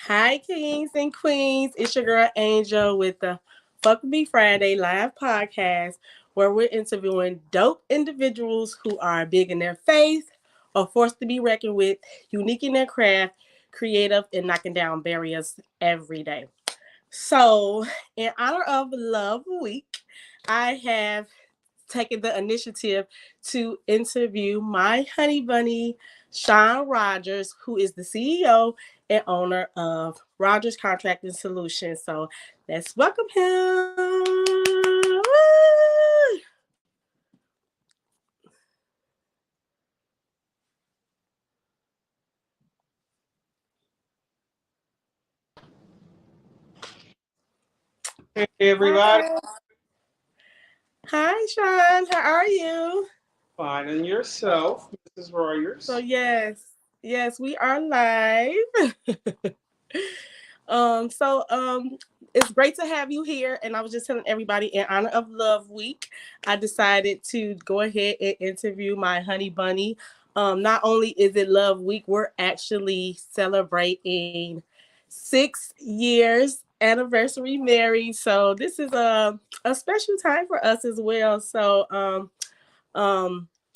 Hi, kings and queens. It's your girl Angel with the Fuck Me Friday live podcast where we're interviewing dope individuals who are big in their faith or forced to be reckoned with, unique in their craft, creative, and knocking down barriers every day. So, in honor of Love Week, I have taken the initiative to interview my honey bunny, Sean Rogers, who is the CEO and owner of Rogers Contracting Solutions. So let's welcome him. Woo! Hey everybody, Hi. Hi, Sean. How are you? finding yourself, Mrs. So Royers. yes, we are live. So it's great to have you here. And I was just telling everybody in honor of Love Week, I decided to go ahead and interview my honey bunny. Not only is it Love Week, we're actually celebrating 6 years anniversary married. So this is a special time for us as well. So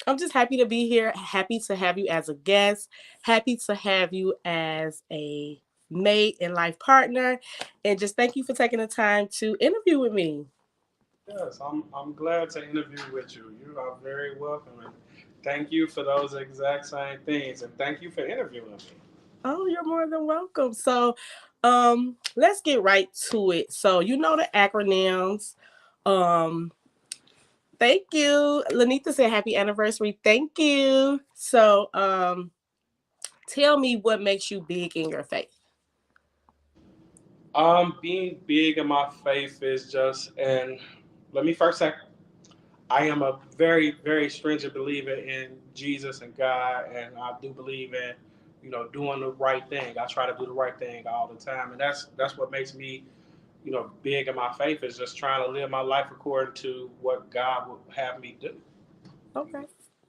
I'm just happy to be here. Happy to have you as a guest. Happy to have you as a mate and life partner. And just thank you for taking the time to interview with me. Yes, I'm glad to interview with you. You are very welcome, and thank you for those exact same things, and thank you for interviewing me. Oh, you're more than welcome. So let's get right to it. So you know the acronyms. Um, Thank you. Lanita said happy anniversary. Thank you. So tell me what makes you big in your faith. Being big in my faith is just, and let me first say, I am a very, very stringent believer in Jesus and God, and I do believe in, doing the right thing. I try to do the right thing all the time, and that's what makes me big in my faith is just trying to live my life according to what God would have me do. You know, Okay.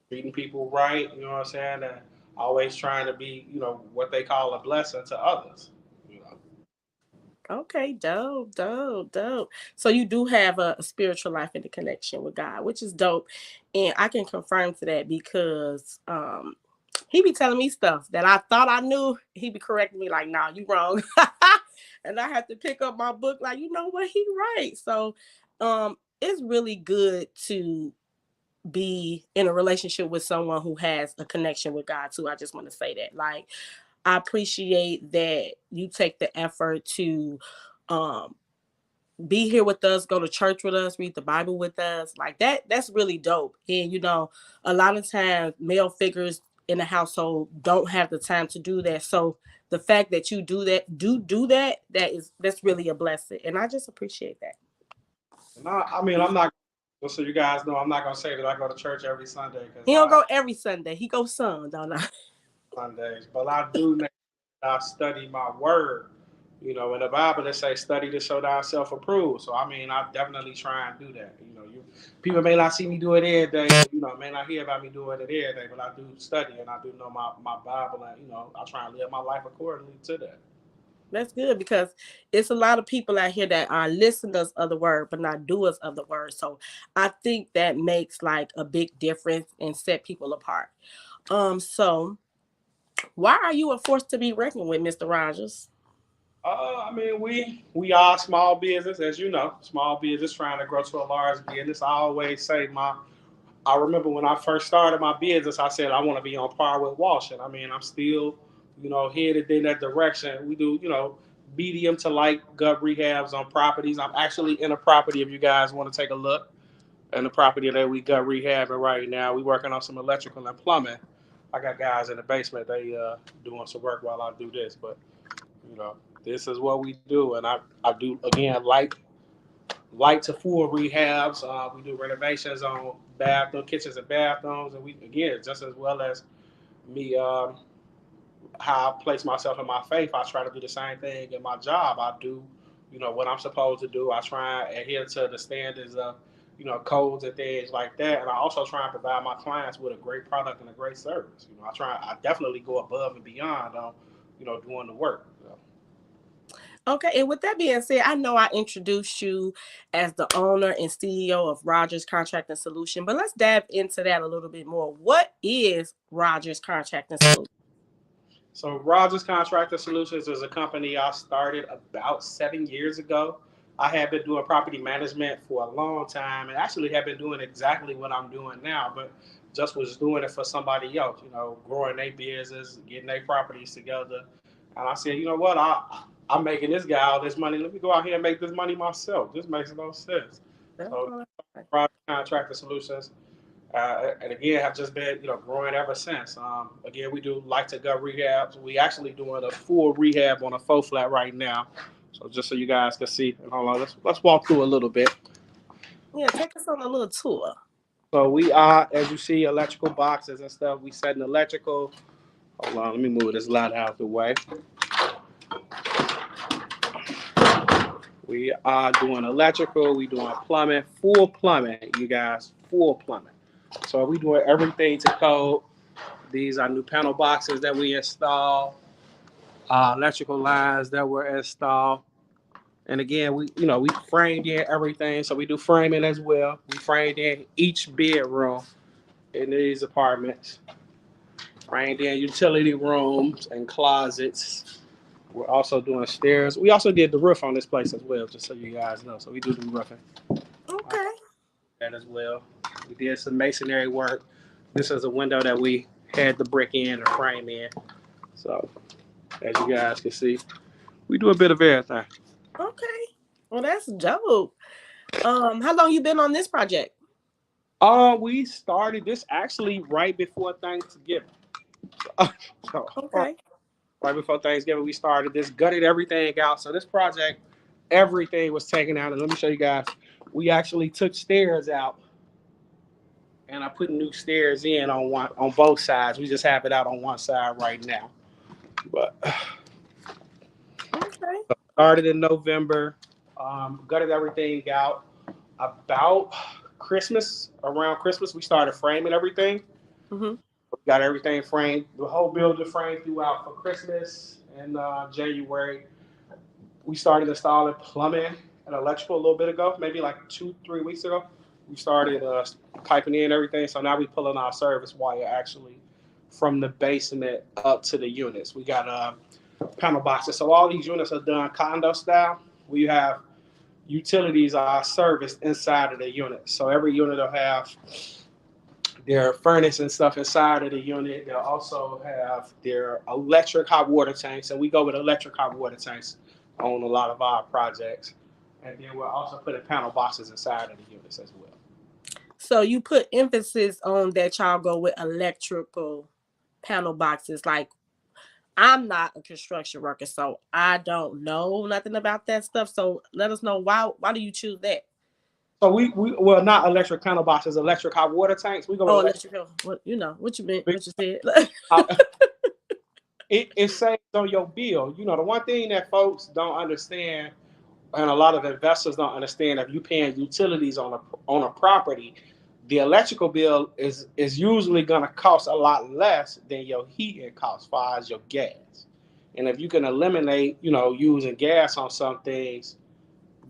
treating people right, you know what I'm saying, and always trying to be, what they call a blessing to others. You know. Okay, dope, dope, dope. So you do have a spiritual life and a connection with God, which is dope. And I can confirm to that because he be telling me stuff that I thought I knew. He be correcting me like, nah, you wrong. And I have to pick up my book like, you know what, he right. So it's really good to be in a relationship with someone who has a connection with God too. I just want to say that. Like I appreciate that you take the effort to um be here with us, go to church with us, read the Bible with us. Like that's really dope. And a lot of times male figures in the household don't have the time to do that. So the fact that you do that, that's really a blessing. And I just appreciate that. And I mean, I'm not. Just so you guys know, I'm not gonna say that I go to church every Sunday because He don't I go every Sunday. He goes some, don't I? Sundays, but I do make sure I study my word. In the Bible it says study to show thyself approved. So I mean, I definitely try and do that. People may not see me do it every day. May not hear about me doing it every day, but I do study and I do know my Bible, and I try and live my life accordingly to that. That's good because it's a lot of people out here that are listeners of the word but not doers of the word. So I think that makes like a big difference and set people apart. So why are you a force to be reckoned with, Mr. Rogers? I mean, we are small business, as you know, small business trying to grow to a large business. I always say I remember when I first started my business, I said I want to be on par with Washington. I mean, I'm still, headed in that direction. We do, medium to light gut rehabs on properties. I'm actually in a property if you guys want to take a look. In the property that we gut rehabbing right now, we working on some electrical and plumbing. I got guys in the basement. They doing some work while I do this, but you know, this is what we do, and I do again light to full rehabs. We do renovations on bathroom, kitchens, and bathrooms, and we again just as well as me how I place myself in my faith. I try to do the same thing in my job. I do, what I'm supposed to do. I try and adhere to the standards of codes and things like that, and I also try and provide my clients with a great product and a great service. I definitely go above and beyond on doing the work. Okay, and with that being said, I know I introduced you as the owner and CEO of Rogers Contracting Solution, but let's dive into that a little bit more. What is Rogers Contracting Solution? So Rogers Contractor Solutions is a company I started about 7 years ago. I have been doing property management for a long time and actually have been doing exactly what I'm doing now, but just was doing it for somebody else, growing their business, getting their properties together. And I said, you know what, I'm making this guy all this money. Let me go out here and make this money myself. This makes no sense. That's So all right. Rogers Contractor Solutions and again, have just been growing ever since. Again, we do like to gut rehabs. We actually doing a full rehab on a faux flat right now. So just so you guys can see, and hold on, let's walk through a little bit. Yeah, take us on a little tour. So we are, as you see, electrical boxes and stuff. We setting electrical. Hold on, let me move this light out of the way. We are doing electrical. We doing plumbing, full plumbing, you guys, full plumbing. So we doing everything to code. These are new panel boxes that we install, electrical lines that were installed. And again, we framed in everything. So we do framing as well. We framed in each bedroom in these apartments, framed in utility rooms and closets. We're also doing stairs. We also did the roof on this place as well, just so you guys know. So we do the roofing Okay. that as well. We did some masonry work. This is a window that we had the brick in or frame in. So as you guys can see, we do a bit of everything. Okay. Well, that's dope. How long you been on this project? We started this actually right before Thanksgiving. So, Okay. right before Thanksgiving, we started this, gutted everything out. So this project, everything was taken out. And let me show you guys. We actually took stairs out, and I put new stairs in on both sides. We just have it out on one side right now. But Okay. started in November, gutted everything out. About Christmas, around Christmas, we started framing everything. Mm-hmm. We got everything framed, the whole building framed throughout for Christmas and January. We started installing plumbing and electrical a little bit ago, maybe like 2, 3 weeks ago. We started piping in everything. So now we pulling our service wire actually from the basement up to the units. We got panel boxes. So all these units are done condo style. We have utilities are serviced inside of the unit. So every unit will have their furnace and stuff inside of the unit. They'll also have their electric hot water tanks, and we go with electric hot water tanks on a lot of our projects. And then we're also putting panel boxes inside of the units as well. So you put emphasis on that y'all go with electrical panel boxes. Like I'm not a construction worker, so I don't know nothing about that stuff. So let us know why do you choose that? So we well, not electric panel boxes, electric hot water tanks. We go with Oh, electric. electrical. What you know? What you meant? Big- What you said? it saves on your bill. The one thing that folks don't understand, and a lot of investors don't understand, if you paying utilities on a property, the electrical bill is usually going to cost a lot less than your heating costs, as far as your gas. And if you can eliminate, using gas on some things,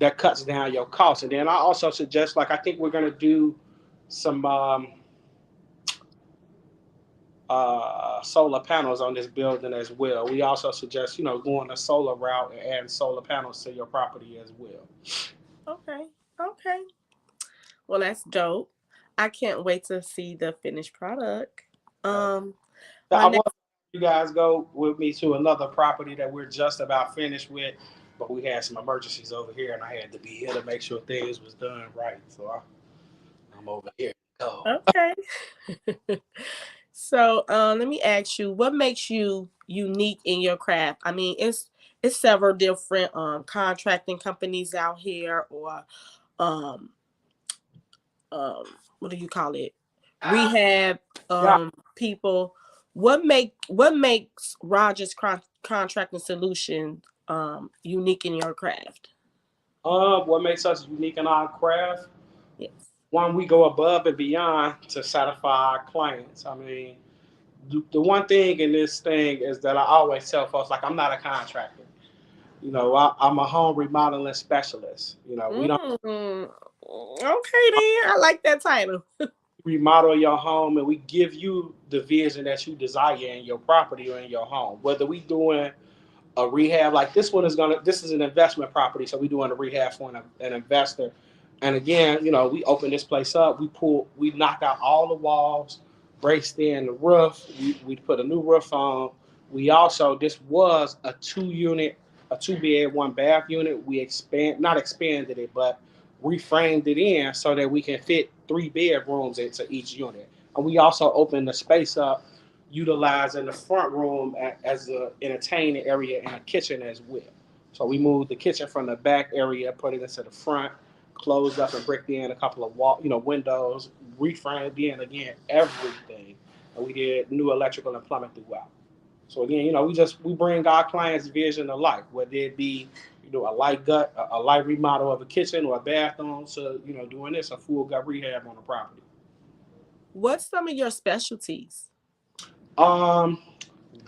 that cuts down your costs. And then I also suggest, like, I think we're going to do some solar panels on this building as well. We also suggest, going the solar route and adding solar panels to your property as well. Okay. Okay. Well, that's dope. I can't wait to see the finished product. Uh, Um, my I want next. you guys go with me to another property that we're just about finished with, but we had some emergencies over here, and I had to be here to make sure things was done right. So I'm over here. Oh. Okay. So, let me ask you, what makes you unique in your craft? I mean, it's several different contracting companies out here, or um um what do you call it? Rehab Yeah. people. What makes Rogers Contracting Solution unique in your craft? What makes us unique in our craft? Yes. One, we go above and beyond to satisfy our clients. I mean, the one thing in this thing is that I always tell folks, like, I'm not a contractor. I'm a home remodeling specialist. We don't Mm. Okay, then I like that title. remodel your home, and we give you the vision that you desire in your property or in your home. Whether we doing a rehab like this is an investment property, so we doing a rehab for an investor. And again, we open this place up, we knock out all the walls, braced in the roof, we put a new roof on. We also, this was a 2 bed 1 bath unit. We not expanded it, but reframed it in so that we can fit 3 bedrooms into each unit. And we also opened the space up, utilizing the front room as an entertaining area and a kitchen as well. So we moved the kitchen from the back area, put it into the front, closed up and bricked in a couple of windows, reframed in again everything, and we did new electrical and plumbing throughout. So again, we bring our clients' vision to life, whether it be a light remodel of a kitchen or a bathroom, so doing this a full gut rehab on the property. What's some of your specialties? Um,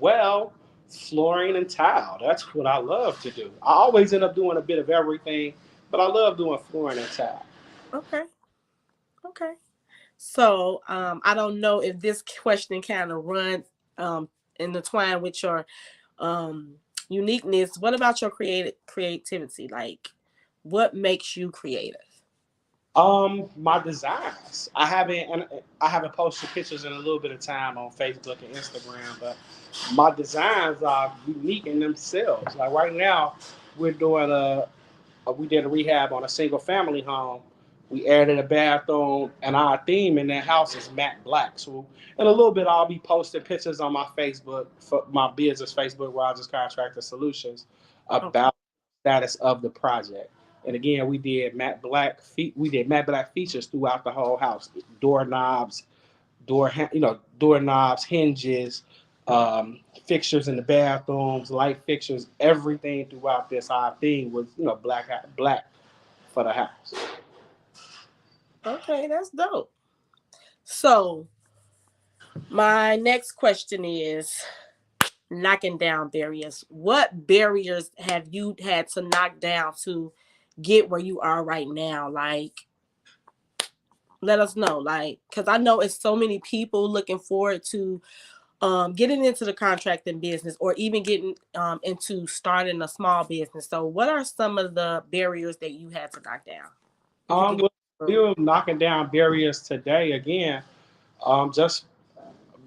well, flooring and tile. That's what I love to do. I always end up doing a bit of everything, but I love doing flooring and tile. Okay, okay. So I don't know if this question kind of runs intertwined with your um, uniqueness. What about your creativity? Like, what makes you creative? My designs. I haven't posted pictures in a little bit of time on Facebook and Instagram, but my designs are unique in themselves. Like right now, we're doing we did a rehab on a single family home. We added a bathroom, and our theme in that house is matte black. So, in a little bit, I'll be posting pictures on my Facebook, for my business Facebook, Rogers Contractor Solutions, Okay. about the status of the project. And again, we did matte black features throughout the whole house: doorknobs, doorknobs, hinges, fixtures in the bathrooms, light fixtures, everything throughout this. Our theme was black for the house. Okay, that's dope. So my next question is knocking down barriers. What barriers have you had to knock down to get where you are right now? Like, let us know. Like, because I know it's so many people looking forward to getting into the contracting business or even getting into starting a small business. So, what are some of the barriers that you had to knock down? If you could We're give still knocking down barriers today. Again, just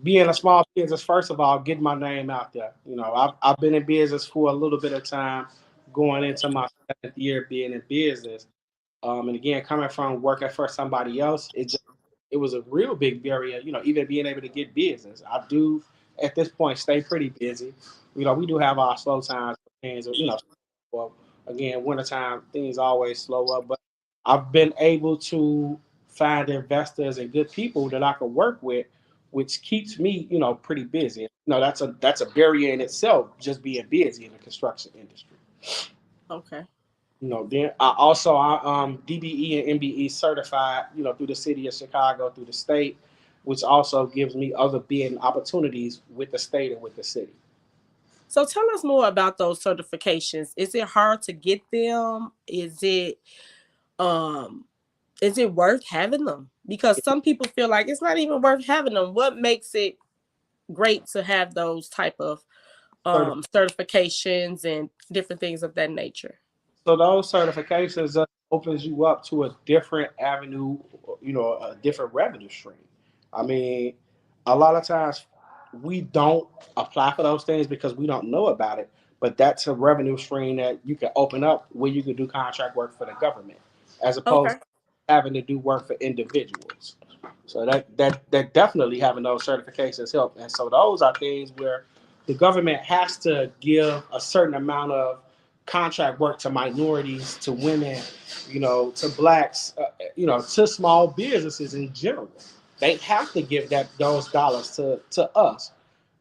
being a small business. First of all, getting my name out there. I've been in business for a little bit of time, going into my 7th year being in business. And again, coming from working for somebody else, it was a real big barrier. Even being able to get business. I do at this point stay pretty busy. We do have our slow times. Things, well, again, wintertime things always slow up, but I've been able to find investors and good people that I can work with, which keeps me, pretty busy. That's a barrier in itself, just being busy in the construction industry. okay. Then I DBE and MBE certified, through the city of Chicago, through the state, which also gives me other bidding opportunities with the state and with the city. So tell us more about those certifications. Is it hard to get them? Um is it worth having them? Because some people feel like it's not even worth having them. What makes it great to have those type of certifications and different things of that nature? So those certifications opens you up to a different avenue, a different revenue stream. I mean, a lot of times we don't apply for those things because we don't know about it, but that's a revenue stream that you can open up where you can do contract work for the government as opposed Okay. to having to do work for individuals. So that definitely having those certifications help. And so those are things where the government has to give a certain amount of contract work to minorities, to women, to blacks, to small businesses in general. They have to give those dollars to us,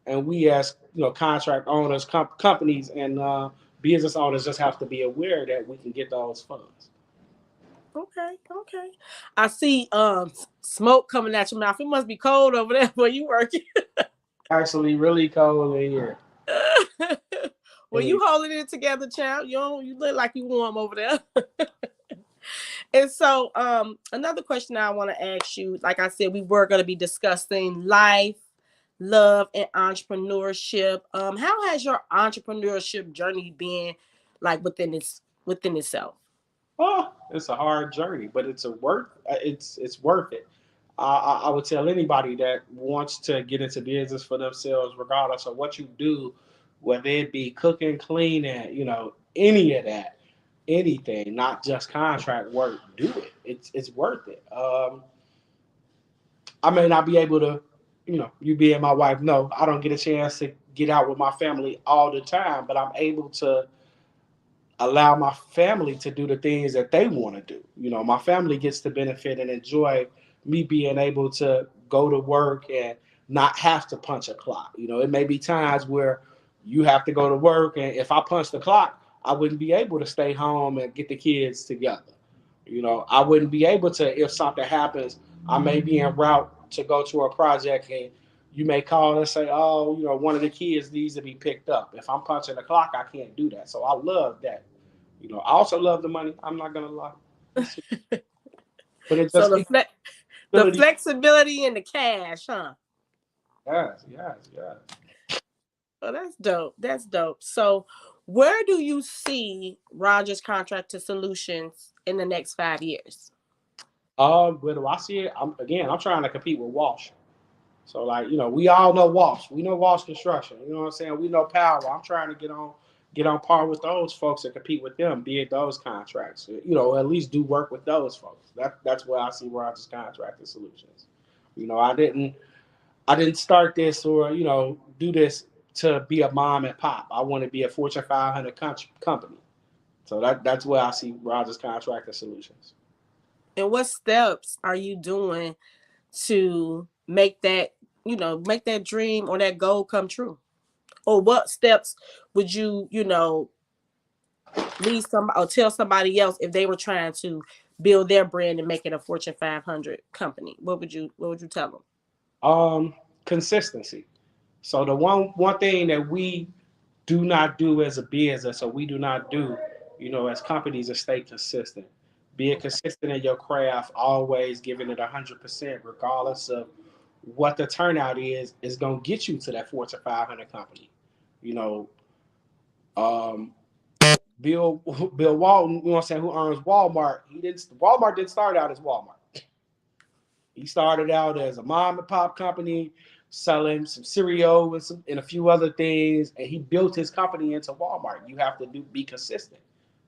and we as contract owners, companies, and business owners just have to be aware that we can get those funds. Okay. Okay. I see smoke coming out your mouth. It must be cold over there where you working. Actually, really cold in here. Well, you holding it together, child. You look like you warm over there. And so, another question I want to ask you, like I said, we were going to be discussing life, love, and entrepreneurship. How has your entrepreneurship journey been, like within itself? Oh, it's a hard journey, but it's worth it. I would tell anybody that wants to get into business for themselves, regardless of what you do, whether it be cooking, cleaning, any of that, anything, not just contract work, do it. It's worth it. I may not be able to, you being my wife, no, I don't get a chance to get out with my family all the time, but I'm able to allow my family to do the things that they want to do. My family gets to benefit and enjoy me being able to go to work and not have to punch a clock. It may be times where you have to go to work, and if I punch the clock, I wouldn't be able to stay home and get the kids together. I wouldn't be able to if something happens. I may be en route to go to a project, and you may call and say, "Oh, one of the kids needs to be picked up." If I'm punching the clock, I can't do that. So I love that. I also love the money. I'm not gonna lie, but it So just the gives fle- the ability. flexibility and the cash, huh? Yes, yes, yes. Oh, that's dope. That's dope. So, where do you see Rogers Contractor Solutions in the next 5 years? Where do I see it? I'm trying to compete with Walsh. So like, we all know Walsh. We know Walsh Construction. You know what I'm saying? We know Power. I'm trying to get on par with those folks and compete with them, be it those contracts. At least do work with those folks. That's where I see Rogers Contracting Solutions. I didn't start this or do this to be a mom and pop. I want to be a Fortune 500 company. So that's where I see Rogers Contracting Solutions. And what steps are you doing to make that dream or that goal come true? Or what steps would you lead some or tell somebody else if they were trying to build their brand and make it a Fortune 500 company? What would you tell them? Consistency. So the one thing that we do not do as a business, or we do not do, as companies, is stay consistent. Being consistent in your craft, always giving it 100%, regardless of what the turnout is going to get you to that Fortune 500 company. You know, um, Bill Bill Walton, you know what I'm saying, who owns Walmart. Walmart didn't start out as Walmart. He started out as a mom and pop company selling some cereal and a few other things, and he built his company into Walmart. You have to be consistent.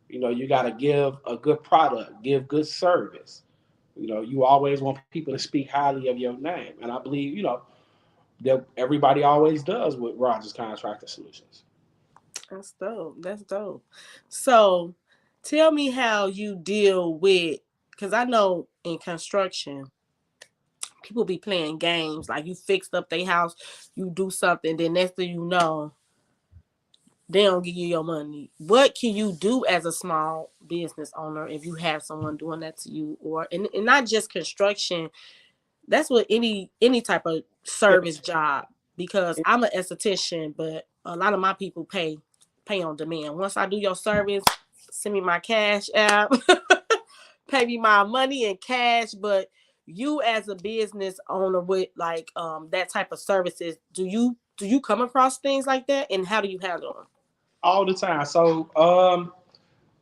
You got to give a good product, give good service. You always want people to speak highly of your name, and I believe that everybody always does with Rogers Contractor Solutions. That's dope. That's dope. So, tell me how you deal with, because I know in construction, people be playing games. Like you fixed up their house, you do something, then next thing you know, they don't give you your money. What can you do as a small business owner if you have someone doing that to you, or and not just construction? That's what any type of service job. Because I'm an esthetician, but a lot of my people pay on demand. Once I do your service, send me my cash app, pay me my money in cash. But you as a business owner with like that type of services, do you come across things like that, and how do you handle them? All the time. So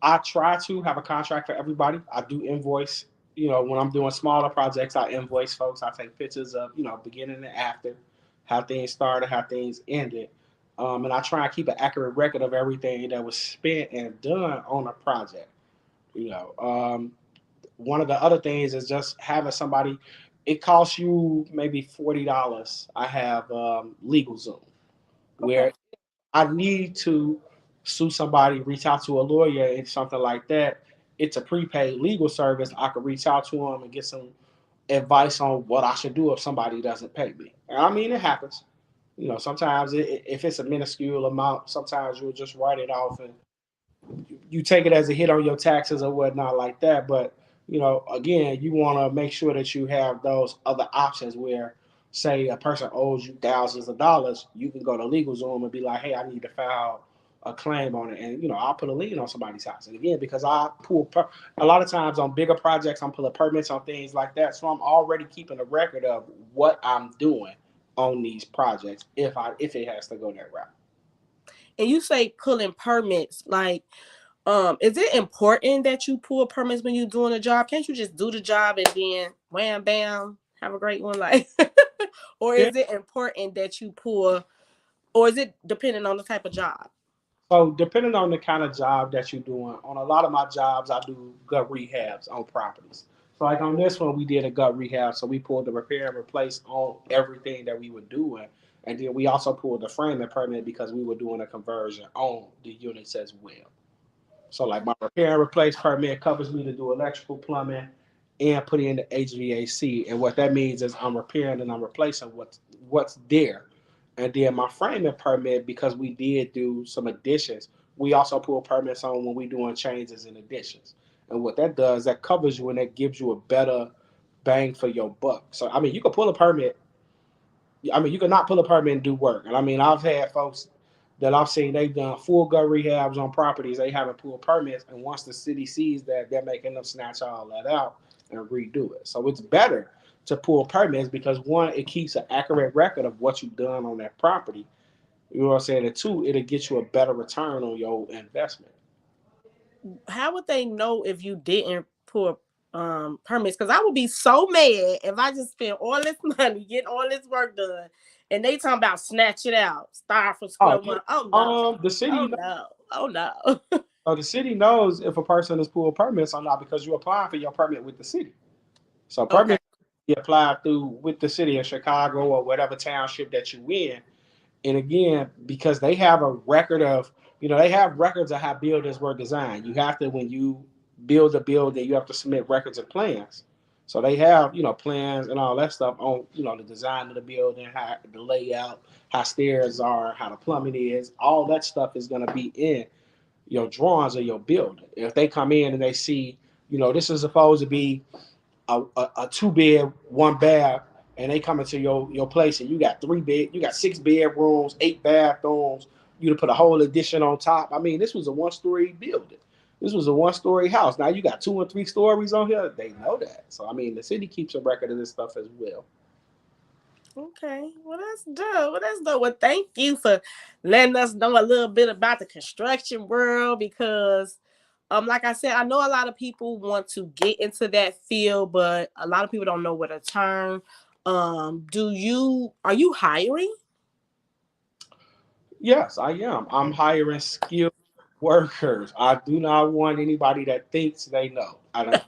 I try to have a contract for everybody. I do invoice. When I'm doing smaller projects, I invoice folks. I take pictures of beginning and after, how things started, how things ended, and I try and keep an accurate record of everything that was spent and done on a project. You know, um, One of the other things is just having somebody. It costs you maybe $40. I have Legal Zoom Okay. where I need to sue somebody, reach out to a lawyer and something like that. It's a prepaid legal service. I could reach out to them and get some advice on what I should do if somebody doesn't pay me. I mean, it happens. Sometimes if it's a minuscule amount, sometimes you'll just write it off and you take it as a hit on your taxes or whatnot like that. But again, you want to make sure that you have those other options where, say, a person owes you thousands of dollars, you can go to LegalZoom and be like, "Hey, I need to file a claim on it, and I'll put a lien on somebody's house. And again, because I a lot of times on bigger projects, I'm pulling permits on things like that, so I'm already keeping a record of what I'm doing on these projects if it has to go that route. And you say pulling permits, like, is it important that you pull permits when you're doing a job? Can't you just do the job and then wham bam, have a great one, like? Or Yeah. is it important that you pull, or is it depending on the type of job? So depending on the kind of job that you're doing, on a lot of my jobs, I do gut rehabs on properties. So like on this one, we did a gut rehab. So we pulled the repair and replace on everything that we were doing. And then we also pulled the framing permit because we were doing a conversion on the units as well. So like my repair and replace permit covers me to do electrical, plumbing, and put in the HVAC. And what that means is I'm repairing and I'm replacing what's there. And then my framing permit, because we did do some additions, we also pull permits on when we doing changes and additions. And what that does, that covers you and that gives you a better bang for your buck. So I mean, you can pull a permit. I mean, you can not pull a permit and do work. And I mean, I've had folks that I've seen they've done full gut rehabs on properties they haven't pulled permits, and once the city sees that, they're making them snatch all that out and redo it. So it's better to pull permits because one, it keeps an accurate record of what you've done on that property. You know what I'm saying? And two, it'll get you a better return on your investment. How would they know if you didn't pull permits? Because I would be so mad if I just spent all this money getting all this work done, and they talking about snatch it out, start from Oh square yeah. one. Oh no! The city Oh no! Oh no! the city knows if a person has pulled permits or not because you're applying for your permit with the city. So Okay. permits you apply through with the city of Chicago or whatever township that you in. And again, because they have a record of, they have records of how buildings were designed. You have to, when you build a building, you have to submit records and plans. So they have, plans and all that stuff on, the design of the building, how the layout, how stairs are, how the plumbing is. All that stuff is going to be in your drawings of your building. If they come in and they see, this is supposed to be a 2 bed, 1 bath, and they come into your place and you got 3 bed, you got 6 bedrooms, 8 bathrooms. You to put a whole addition on top. I mean, this was a 1 story building. This was a 1 story house. Now you got 2 and 3 stories on here. They know that. So I mean, the city keeps a record of this stuff as well. Okay. Well, that's dope. Well, that's dope. Well, thank you for letting us know a little bit about the construction world because, like I said, I know a lot of people want to get into that field, but a lot of people don't know where to turn. Are you hiring? Yes, I am. I'm hiring skilled workers. I do not want anybody that thinks they know. I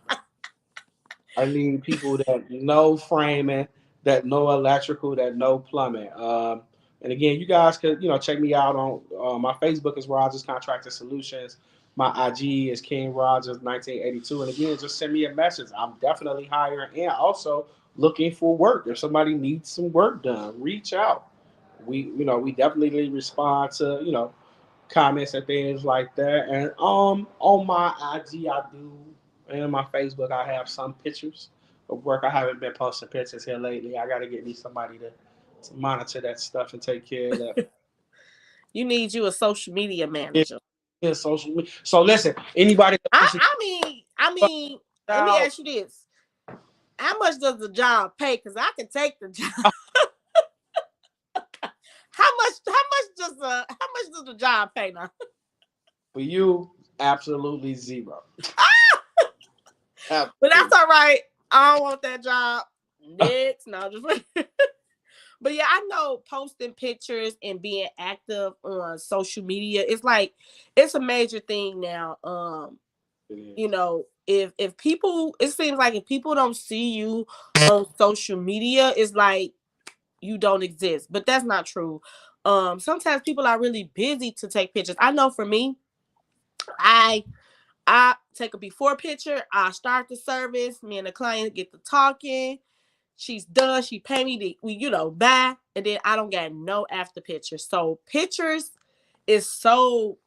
need people that know framing, that know electrical, that know plumbing. And again, you guys could check me out on my Facebook is Rogers Contractor Solutions. My IG is King Rogers 1982. And again, just send me a message. I'm definitely hiring and also looking for work. If somebody needs some work done, reach out. We definitely respond to comments and things like that. And on my IG, I do, and my Facebook, I have some pictures of work. I haven't been posting pictures here lately. I got to get me somebody to monitor that stuff and take care of that. You need you a social media Yeah, manager. yeah, social media. So listen, anybody that I, listens I mean, I mean, let me out, ask you this: how much does the job pay? Because I can take the job. How much? How much does the job pay now? for you, absolutely zero. But Absolutely. that's all right. I don't want that job. Next, no, just. But yeah, I know posting pictures and being active on social media. It's like it's a major thing now. It is. If people, it seems like if people don't see you on social media, it's like you don't exist. But that's not true. Sometimes people are really busy to take pictures. I know for me, I I take a before picture. I start the service. Me and the client get to talking. She's done. She pay me to bye, and then I don't get no after pictures. So pictures is so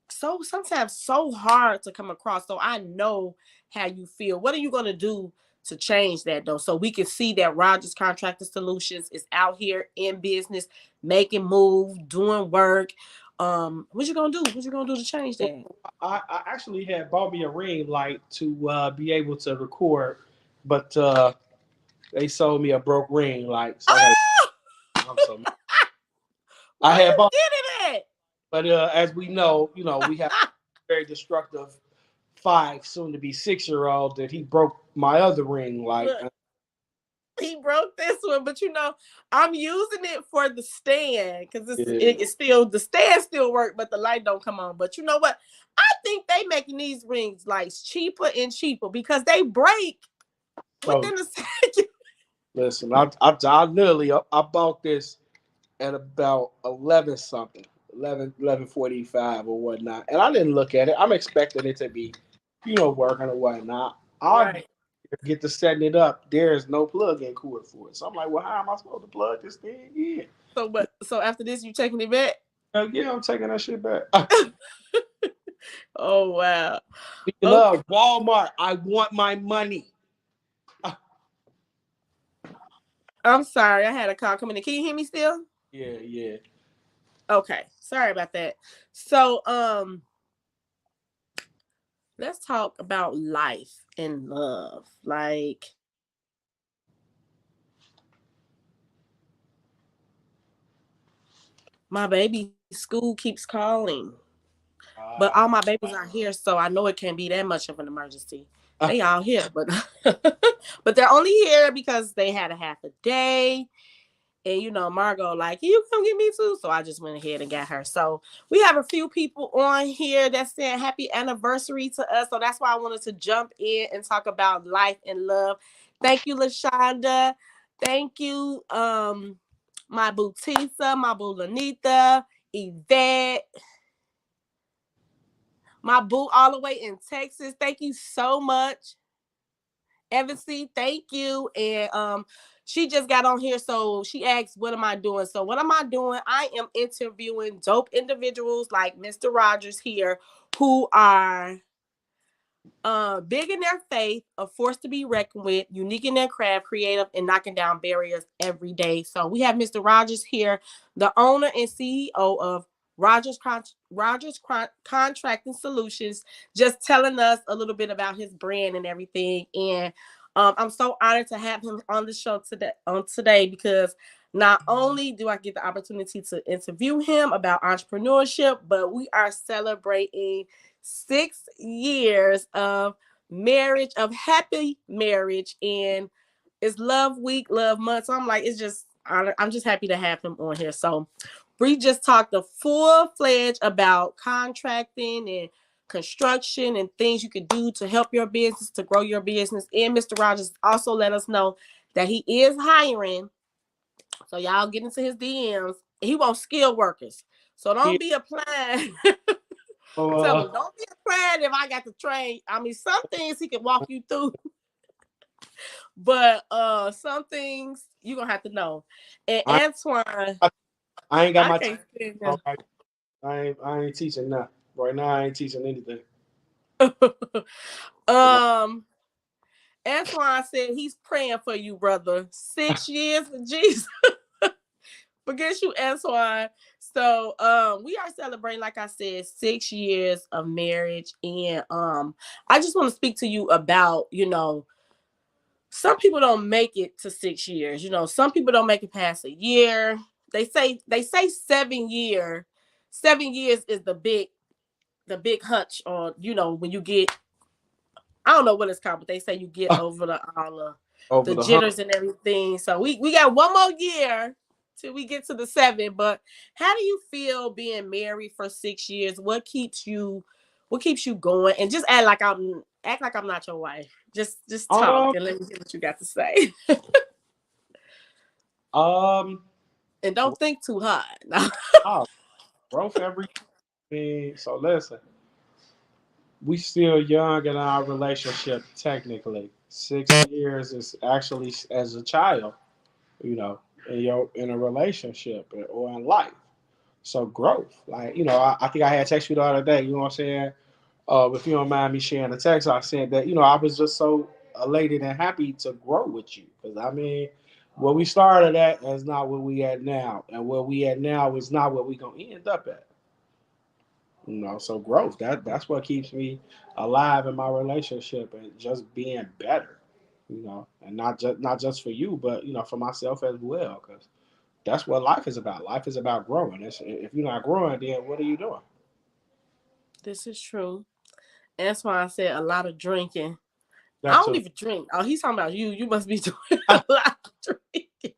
sometimes so hard to come across. So I know how you feel. What are you gonna do to change that though? So we can see that Rogers Contractor Solutions is out here in business, making moves, doing work. What you gonna do? What you gonna do to change that? I actually had bought me a ring light to be able to record, but they sold me a broke ring light, so I got. Ah! I'm so. I Where had you bought, get it but as we know, we have very destructive 5, soon to be 6-year-old that he broke my other ring light. at? He broke this one, but I'm using it for the stand because Yeah. it's still the stand still work, but the light don't come on. But you know what? I think they making these rings like cheaper and cheaper because they break So within a second. listen, I literally I bought this at about 11 something, 11:45 or whatnot, and I didn't look at it. I'm expecting it to be, working or whatnot. I Right. get to setting it up. There is no plug-in cord for it, so I'm like, well, how am I supposed to plug this thing in? So after this, you taking it back? Yeah, I'm taking that shit back. Oh wow. Speaking Okay. of Walmart, I want my money. I'm sorry, I had a call coming in. Can you hear me still? Yeah, yeah. Okay. Sorry about that. So let's talk about life and love. Like my baby school keeps calling, but all my babies are here, so I know it can't be that much of an emergency. They all here, but but they're only here because they had a half a day. And Margot, like, you come get me too. So I just went ahead and got her. So we have a few people on here that saying happy anniversary to us. So that's why I wanted to jump in and talk about life and love. Thank you, LaShonda. Thank you, my boo Tisa, my boo Lanita, Yvette, my boo all the way in Texas. Thank you so much. Evansy, thank you. And she just got on here, so she asked, "What am I doing?" So what am I doing? I am interviewing dope individuals like Mr. Rogers here, who are big in their faith, a force to be reckoned with, unique in their craft, creative, and knocking down barriers every day. So we have Mr. Rogers here, the owner and CEO of Rogers Contracting Solutions, just telling us a little bit about his brand and everything. And I'm so honored to have him on the show today because not only do I get the opportunity to interview him about entrepreneurship, but we are celebrating 6 years of marriage, of happy marriage, and it's love week, love month. So I'm like, I'm just happy to have him on here. So we just talked a full fledged about contracting and construction and things you can do to help your business, to grow your business. And Mr. Rogers also let us know that he is hiring. So y'all get into his DMs. He wants skilled workers. So Yeah. don't be applying. I tell So, him, don't be afraid if I got to train. I mean, some things he can walk you through, but some things you're gonna have to know. And I, Antoine, I ain't got I my time. can't stand All him. right. I ain't teaching that. Right now, I ain't teaching anything. um, Antoine said he's praying for you, brother. 6 years with Jesus. Forget you, Antoine. So we are celebrating, like I said, 6 years of marriage. And I just want to speak to you about, some people don't make it to 6 years. Some people don't make it past a year. They say 7 year. 7 years is the big hunch, or when you get, I don't know what it's called, but they say you get over all Over the the hump. jitters and everything. So we got one more year till we get to the 7. But how do you feel being married for 6 years? What keeps you going? And just act like I'm not your wife. Just talk Um, and let me hear what you got to say. um, And don't think too hard. No. wow, growth every. So listen, we still young in our relationship. Technically, 6 years is actually as a child. You know, in a relationship or in life. So growth, like I think I had text you the other day. You know what I'm saying? If you don't mind me sharing the text, I said that I was just so elated and happy to grow with you because I mean, where we started at is not where we at now, and where we at now is not where we gonna end up at. So growth, that's what keeps me alive in my relationship and just being better, and not just for you, but for myself as well, because that's what life is about. Life is about growing. If you're not growing, then what are you doing? This is true. That's why I said a lot of drinking. I That don't too. even drink. Oh, he's talking about you. You must be doing a lot of drinking.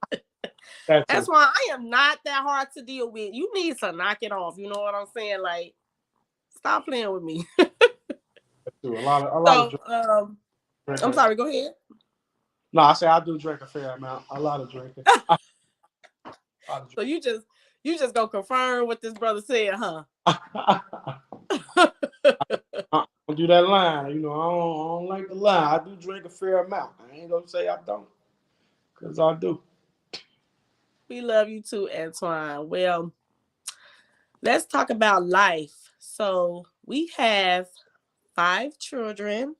That That's too. why I am not that hard to deal with. You need to knock it off. You know what I'm saying? Like, stop playing with me. That too. A lot of So, I'm drinking. sorry. Go ahead. No, I say I do drink a fair amount. A lot of drinking. A lot of So you just gonna confirm what this brother said, huh? drinking. I don't do that line. I don't like the line. I do drink a fair amount. I ain't gonna say I don't, cause I do. We love you too, Antoine. Well, let's talk about life. So we have 5 children.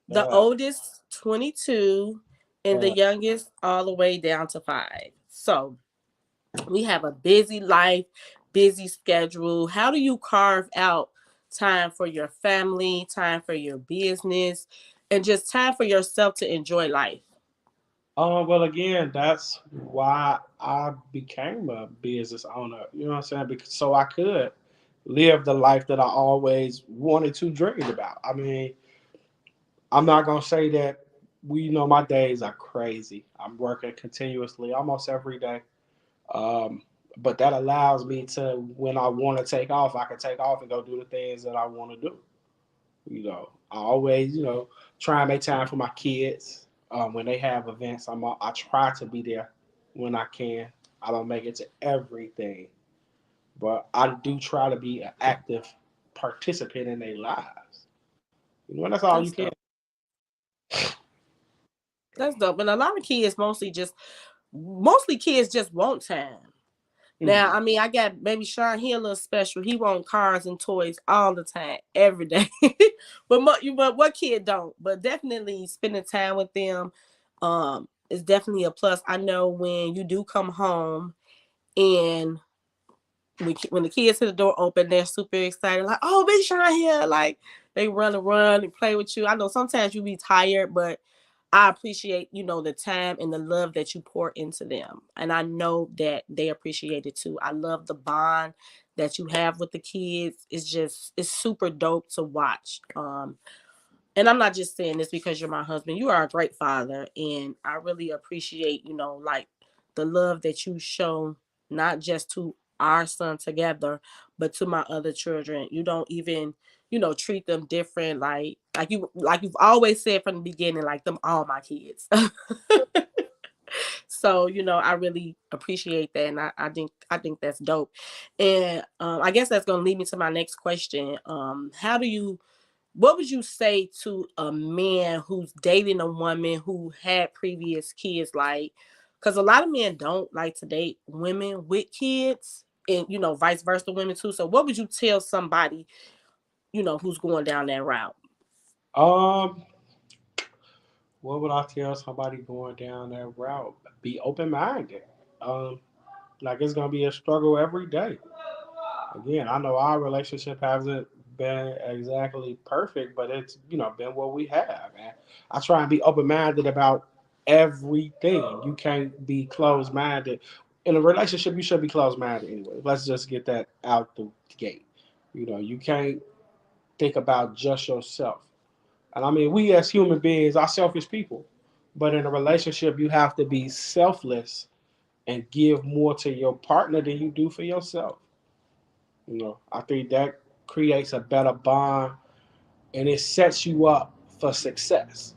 The Yeah. oldest 22, and the Yeah. youngest all the way down to 5. So we have a busy life, busy schedule. How do you carve out time for your family, time for your business, and just time for yourself to enjoy life? Well, again, that's why I became a business owner. You know what I'm saying? Because so I could live the life that I always wanted to dream about. I mean, I'm not gonna say that my days are crazy. I'm working continuously almost every day. Um, but that allows me to, when I want to take off, I can take off and go do the things that I want to do. I always, try and make time for my kids. When they have events, I try to be there when I can. I don't make it to everything, but I do try to be an active participant in their lives. And that's all you That's can. dope. That's dope. And a lot of kids mostly kids just want time. Now, Mhm. I mean, I got baby Sean. He a little special. He want cars and toys all the time, every day. but what kid don't? But definitely spending time with them, is definitely a plus. I know when you do come home and when the kids hit the door open, they're super excited. Like, oh, baby Sean here! Like they run and run and play with you. I know sometimes you be tired, but I appreciate, the time and the love that you pour into them. And I know that they appreciate it too. I love the bond that you have with the kids. It's super dope to watch. And I'm not just saying this because you're my husband. You are a great father. And I really appreciate, like the love that you show, not just to our son together, but to my other children. You don't even, treat them different. Like you've always said from the beginning, like them all my kids. So, I really appreciate that. And I think that's dope. And I guess that's gonna lead me to my next question. What would you say to a man who's dating a woman who had previous kids? Like, because a lot of men don't like to date women with kids, and vice versa, women too. So, what would you tell somebody, who's going down that route? Um, what would I tell somebody going down that route? Be open minded. Um, like it's gonna be a struggle every day. Again, I know our relationship hasn't been exactly perfect, but it's been what we have. And I try and be open minded about everything. You can't be closed minded. In a relationship, you should be closed minded anyway. Let's just get that out the gate. You can't think about just yourself. And I mean, we as human beings are selfish people. But in a relationship, you have to be selfless and give more to your partner than you do for yourself. I think that creates a better bond and it sets you up for success.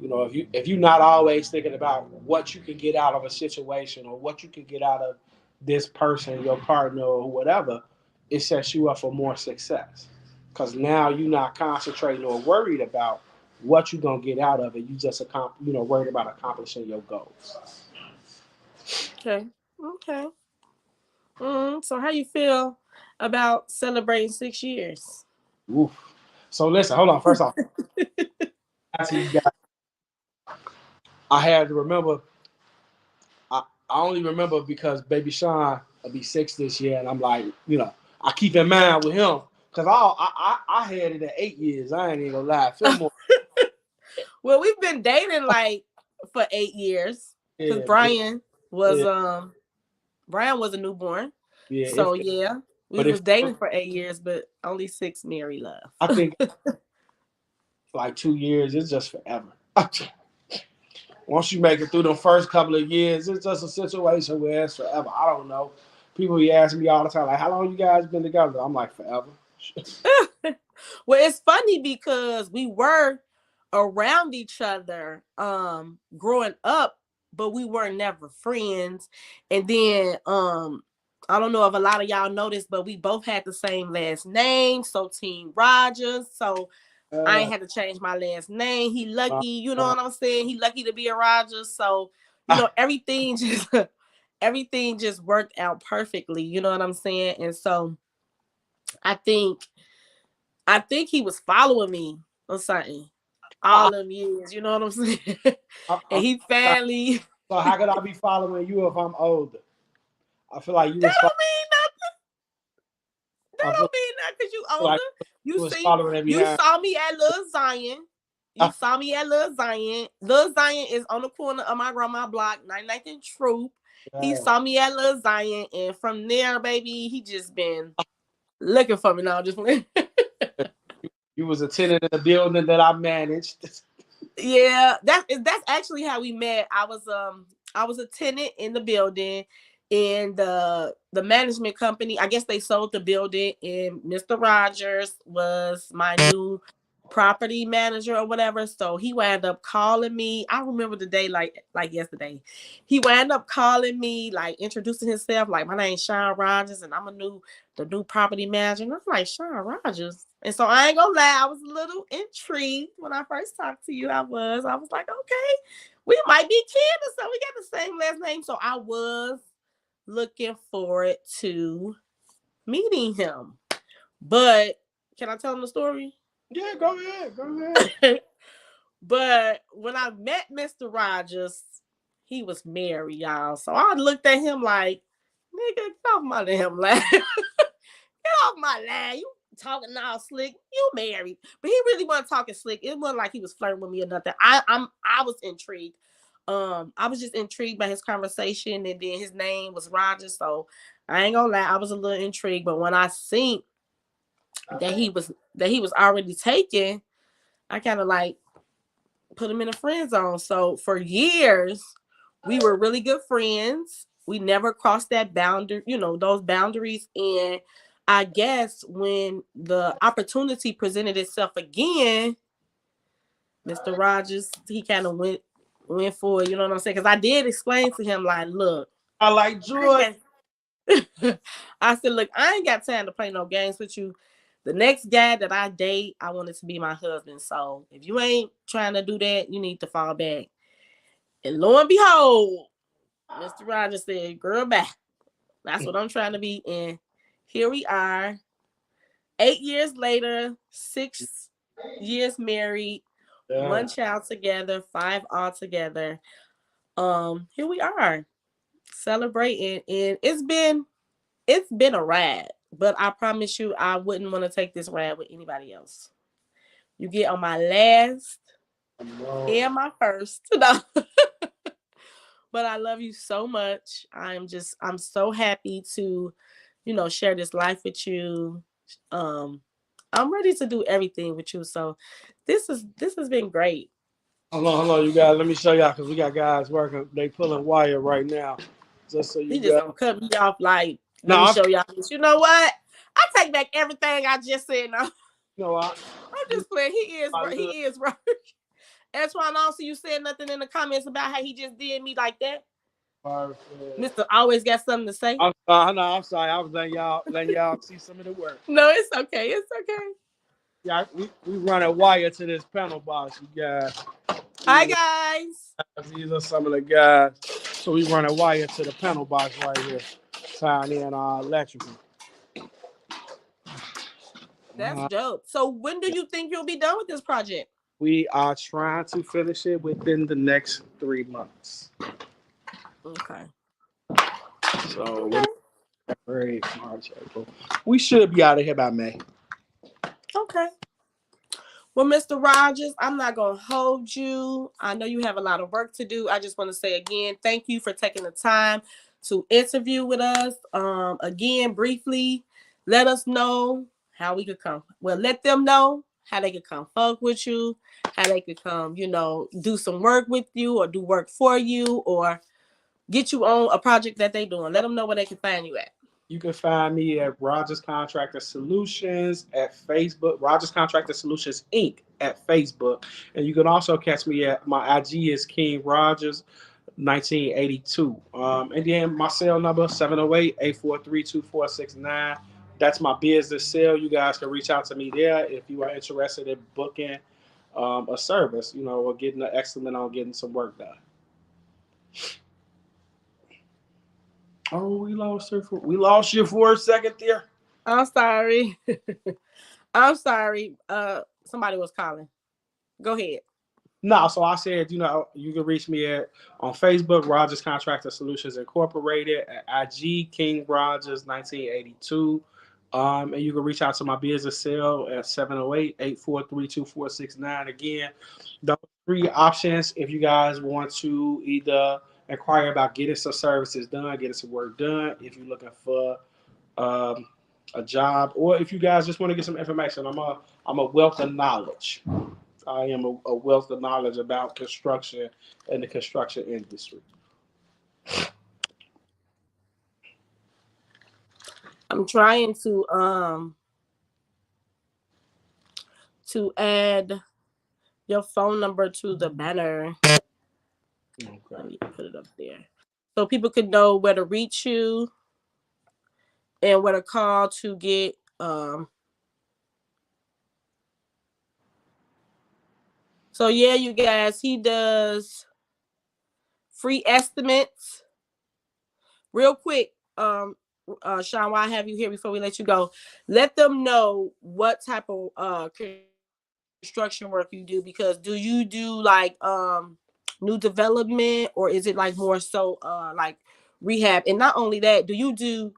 If you're not always thinking about what you can get out of a situation or what you can get out of this person, your partner or whatever, it sets you up for more success. Because now you're not concentrating or worried about what you're gonna get out of it. You just worried about accomplishing your goals. Okay. Okay. So, how you feel about celebrating 6 years? Oof. So listen, hold on. First off, I see you guys. I had to remember I only remember because baby Sean will be 6 this year, and I'm like, I keep in mind with him Cause I had it at 8 years. I ain't even gonna lie. I feel more. Well, we've been dating like for 8 years. Cause Yeah, was yeah, um Brian was a newborn. yeah. So yeah, we But was if dating for 8 years, but only 6 married I love. think like 2 years, it's just forever. Once you make it through the first couple of years, it's just a situation where it's forever. I don't know. People be asking me all the time, like, how long you guys been together? I'm like, forever. Well, it's funny because we were around each other growing up, but we were never friends. And then I don't know if a lot of y'all noticed, but we both had the same last name, so Team Rogers. So I ain't Uh, had to change my last name. He uh, lucky, you know uh, what I'm saying? He lucky to be a Rogers. So, you know, everything just everything just worked out perfectly, you know what I'm saying? And so I think I think he was following me or something I, all them years, you know what I'm saying? And I'm he finally so how could I be following you if I'm older? I feel like you that was don't mean nothing. That I feel don't mean that because you like older. You you was see, following it you behind. saw me at Lil Zion. You saw me at Lil Zion. Lil Zion is on the corner of my grandma block, 99th and Troop. He Yeah. saw me at Lil Zion, and from there, baby, he just been looking for me now. Just You was a tenant in the building that I managed. yeah, that's actually how we met. I was a tenant in the building, and the management company, I guess they sold the building, and Mr. Rogers was my new property manager or whatever. So he wound up calling me. I remember the day like yesterday. He wound up calling me, like introducing himself, like my name's Sean Rogers and I'm the new property manager. And I'm like, Sean Rogers. And so I ain't gonna lie, I was a little intrigued when I first talked to you. I was like, okay, we might be kin, so we got the same last name. So I was looking forward to meeting him. But can I tell him the story? Yeah, go ahead. Go ahead. But when I met Mr. Rogers, he was married, y'all. So I looked at him like, nigga, get off my damn line. Get off my line. You talking all slick. You married. But he really wasn't talking slick. It wasn't like he was flirting with me or nothing. I was intrigued. I was just intrigued by his conversation, and then his name was Rogers. So I ain't gonna lie, I was a little intrigued. But when I seen that he was already taken, I kind of like put him in a friend zone. So for years, we were really good friends. We never crossed that boundary, you know, those boundaries. And I guess when the opportunity presented itself again, Mr. Rogers, he kind of went for it, you know what I'm saying? Because I did explain to him, like, look, I like I ain't Joy. got I said, look, I ain't got time to play no games with you. The next guy that I date, I want it to be my husband. So if you ain't trying to do that, you need to fall back. And lo and behold, Mr. Rogers said, girl, back. That's what I'm trying to be. And here we are, 8 years later, 6 years married, Yeah. one child together, five all together. Here we are celebrating. And it's been a ride. But I promise you, I wouldn't want to take this ride with anybody else. You get on my last and my first. No. But I love you so much. I'm so happy to, you know, share this life with you. Um, I'm ready to do everything with you. So this has been great. Hold on, you guys. Let me show y'all because we got guys working. They pulling wire right now. Just so you He just guys. gonna cut me off like, No, let me show y'all this. You know what? I take back everything I just said now. you know what? I'm just playing. He is right. That's why I don't see you saying nothing in the comments about how he just did me like that. Perfect. Mr. Always got something to say. No, I'm sorry. I was letting y'all see some of the work. No, it's okay. It's okay. Yeah, we run a wire to this panel box, you guys. Hi These guys. these are some of the guys. So we run a wire to the panel box right here, tying in our electrical. That's Uh, dope. So when do you think you'll be done with this project? we are trying to finish it within the next 3 months. Okay. So Okay. February, March, April. We should be out of here by May. Well, Mr. Rogers, I'm not going to hold you. I know you have a lot of work to do. I just want to say again, thank you for taking the time to interview with us. Again, briefly, let us know how we could come. Well, let them know how they could come fuck with you, how they could come, do some work with you or do work for you or get you on a project that they doing. Let them know where they can find you at. You can find me at Rogers Contractor Solutions at Facebook, Rogers Contractor Solutions Inc. at Facebook. And you can also catch me at my IG is King Rogers 1982. And then my cell number 708-843-2469. That's my business cell. You guys can reach out to me there if you are interested in booking a service, or getting an estimate on getting some work done. Oh, we lost you for a second there. I'm sorry. I'm sorry. Somebody was calling. Go ahead. No, so I said, you can reach me at on Facebook, Rogers Contractor Solutions Incorporated, at IG King Rogers 1982. And you can reach out to my business cell at 708-843-2469. Again, those three options if you guys want to either inquire about getting some services done, getting some work done, if you're looking for um, a job, or if you guys just want to get some information. I'm a wealth of knowledge. I am a wealth of knowledge about construction and the construction industry. I'm trying to add your phone number to the banner. Let Okay. me put it up there so people could know where to reach you and where to call to get. So yeah, you guys, he does free estimates. Real quick, Sean, while I have you here before we let you go, let them know what type of construction work you do because do you do like new development or is it like more so like rehab? And not only that, do you do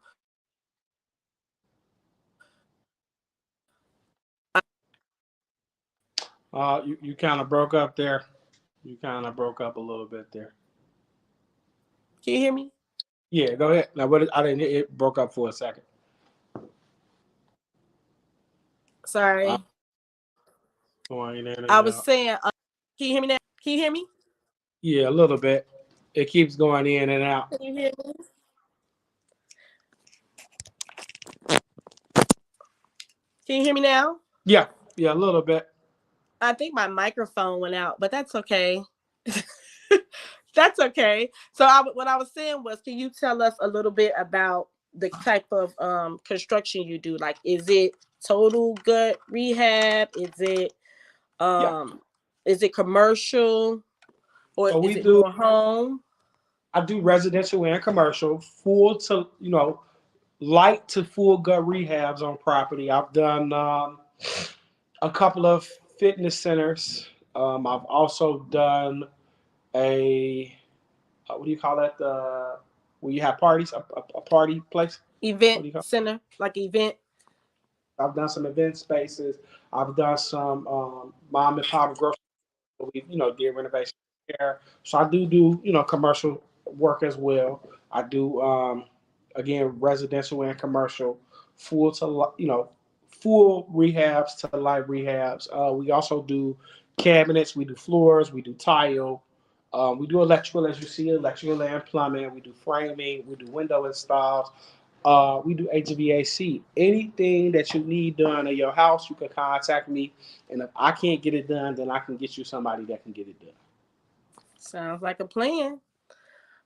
You kind of broke up there. You kind of broke up a little bit there. can you hear me? Yeah, go ahead. Now, I didn't. It broke up for a second. Uh, Sorry. Going in and I was out. saying, can you hear me now? Can you hear me? Yeah, a little bit. It keeps going in and out. Can you hear me? Can you hear me now? Yeah, yeah, a little bit. I think my microphone went out, but that's okay. That's okay. So what I was saying was, can you tell us a little bit about the type of construction you do? Like, is it total gut rehab? Yeah. Um is it commercial or So is we it do. more home? I do residential and commercial, full to light to full gut rehabs on property. I've done a couple of fitness centers. I've also done a what do you call that? Where you have parties, a party place. What Event do you call it? center, like event. I've done some event spaces. I've done some mom and pop grocery. We did renovation there, so I do commercial work as well. I do again residential and commercial, full to full rehabs to light rehabs. We also do cabinets. We do floors. We do tile. We do electrical, as you see, electrical and plumbing. We do framing. We do window installs. We do HVAC. Anything that you need done in your house, you can contact me. And if I can't get it done, then I can get you somebody that can get it done. Sounds like a plan.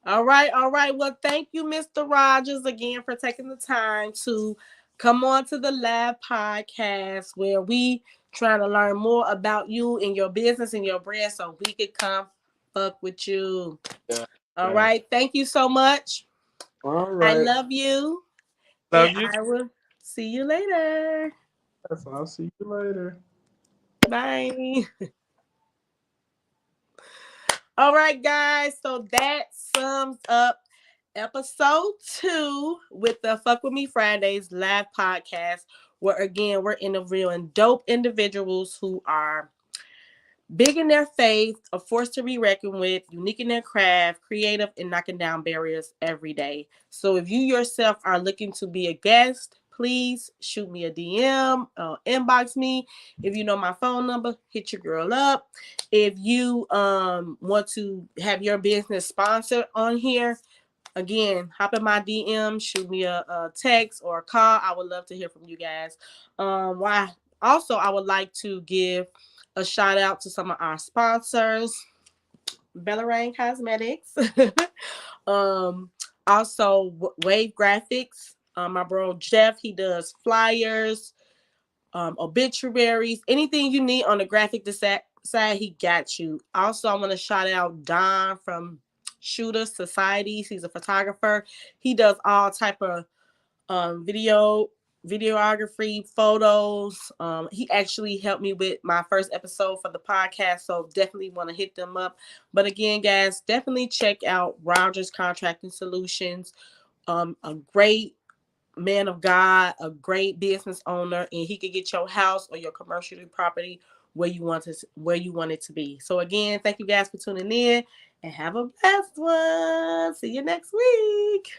All right, all right. Well, thank you, Mr. Rogers, again for taking the time to come on to the Lab Podcast where we trying to learn more about you and your business and your brand so we could come fuck with you. Yeah. All Yeah. right. Thank you so much. All I right. love you. And Love you. I will see you later. I'll see you later. Bye. All right, guys. So that sums up episode 2 with the Fuck With Me Fridays live podcast where again we're interviewing dope individuals who are big in their faith, a force to be reckoned with, unique in their craft, creative, and knocking down barriers every day. So if you yourself are looking to be a guest, please shoot me a DM, inbox me. If you know my phone number, hit your girl up. If you want to have your business sponsored on here, again, hop in my DM, shoot me a text or a call. I would love to hear from you guys. Why? Also, I would like to give a shout out to some of our sponsors, Bellarain Cosmetics. um, also Wave Graphics. My bro Jeff, he does flyers, obituaries, anything you need on the graphic side, he got you. Also, I want to shout out Don from Shooter Societies. He's a photographer. He does all type of videography, photos. He actually helped me with my first episode for the podcast, so definitely want to hit them up. But again, guys, definitely check out Rogers Contracting Solutions. A great man of God, a great business owner, and he could get your house or your commercial property where you want it to be. So again, thank you guys for tuning in and have a blessed one. See you next week.